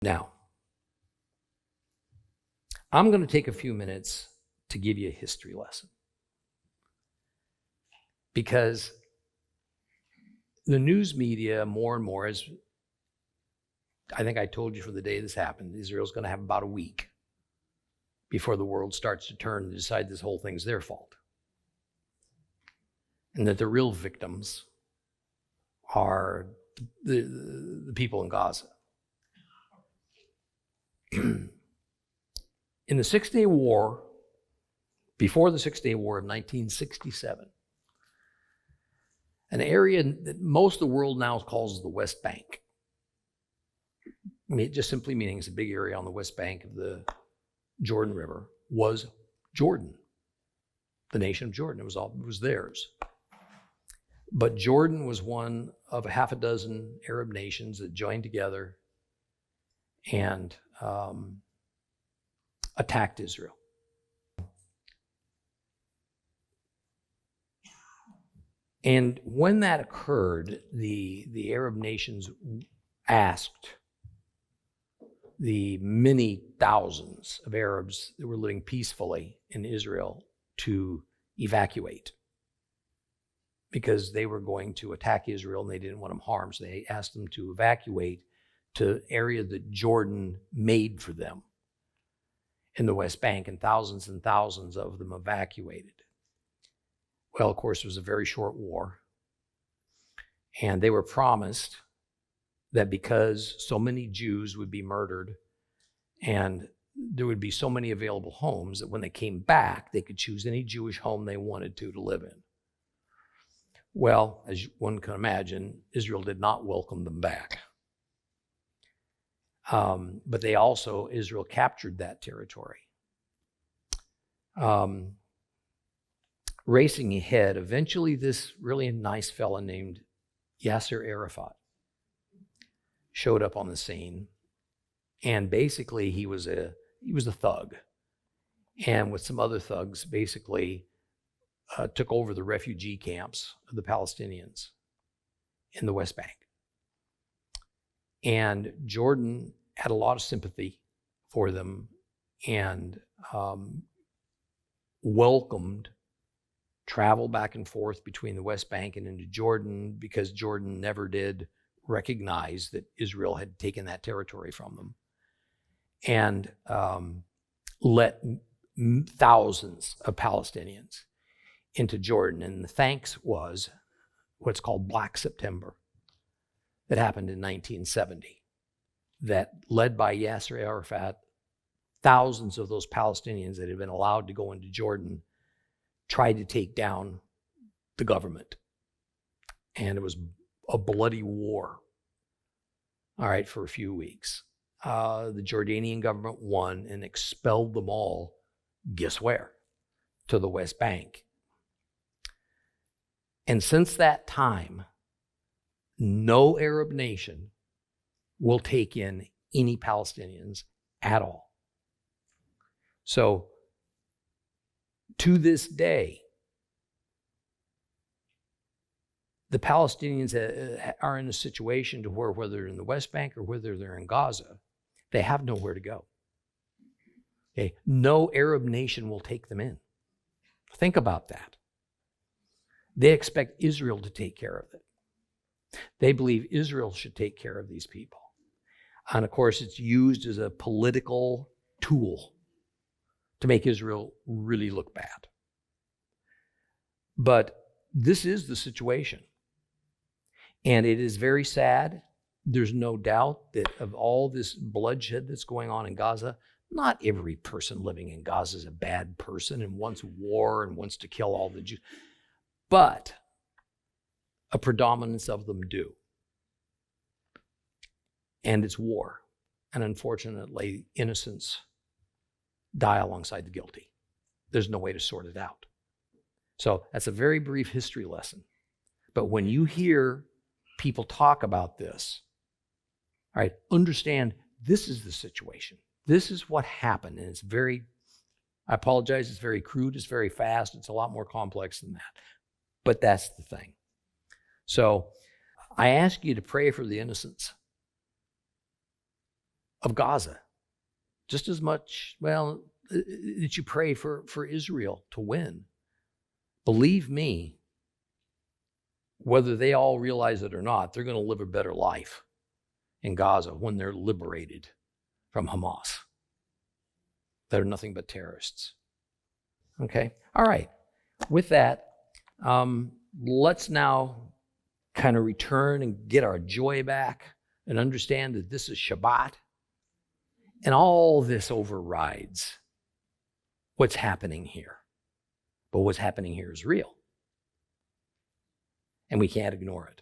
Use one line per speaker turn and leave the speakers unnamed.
Now, I'm going to take a few minutes to give you a history lesson. Because the news media more and more, as I think I told you from the day this happened, Israel's going to have about a week before the world starts to turn and decide this whole thing's their fault. And that the real victims are the people in Gaza. In the Six-Day War, before the Six-Day War of 1967, an area that most of the world now calls the West Bank. I mean, it just simply meaning it's a big area on the west bank of the Jordan River, was Jordan, the nation of Jordan. It was theirs. But Jordan was one of a half a dozen Arab nations that joined together and attacked Israel. And when that occurred, the Arab nations asked the many thousands of Arabs that were living peacefully in Israel to evacuate, because they were going to attack Israel and they didn't want them harmed. So they asked them to evacuate to area that Jordan made for them in the West Bank, and thousands of them evacuated. Well, of course, it was a very short war, and they were promised that because so many Jews would be murdered and there would be so many available homes that when they came back, they could choose any Jewish home they wanted to live in. Well, as one can imagine, Israel did not welcome them back. But Israel captured that territory. Racing ahead, eventually this really nice fella named Yasser Arafat showed up on the scene, and basically he was a thug, and with some other thugs basically took over the refugee camps of the Palestinians in the West Bank. And Jordan had a lot of sympathy for them and welcomed travel back and forth between the West Bank and into Jordan, because Jordan never did recognize that Israel had taken that territory from them, and let thousands of Palestinians into Jordan. And the thanks was what's called Black September that happened in 1970, that led by Yasser Arafat, thousands of those Palestinians that had been allowed to go into Jordan tried to take down the government. And it was a bloody war, all right, for a few weeks. The Jordanian government won and expelled them all, guess where? To the West Bank. And since that time, no Arab nation will take in any Palestinians at all. So, to this day, the Palestinians are in a situation to where, whether they're in the West Bank or whether they're in Gaza, they have nowhere to go. Okay? No Arab nation will take them in. Think about that. They expect Israel to take care of it. They believe Israel should take care of these people. And of course, it's used as a political tool to make Israel really look bad. But this is the situation. And it is very sad. There's no doubt that of all this bloodshed that's going on in Gaza, not every person living in Gaza is a bad person and wants war and wants to kill all the Jews. But a predominance of them do. And it's war. And unfortunately, innocents die alongside the guilty. There's no way to sort it out. So that's a very brief history lesson. But when you hear people talk about this, all right, understand this is the situation. This is what happened. And it's very, I apologize, it's very crude, it's very fast, it's a lot more complex than that. But that's the thing. So I ask you to pray for the innocents of Gaza. Just as much, well, that you pray for Israel to win. Believe me, whether they all realize it or not, they're going to live a better life in Gaza when they're liberated from Hamas. They're nothing but terrorists. Okay? All right. With that, let's now kind of return and get our joy back and understand that this is Shabbat. And all this overrides what's happening here. But what's happening here is real. And we can't ignore it.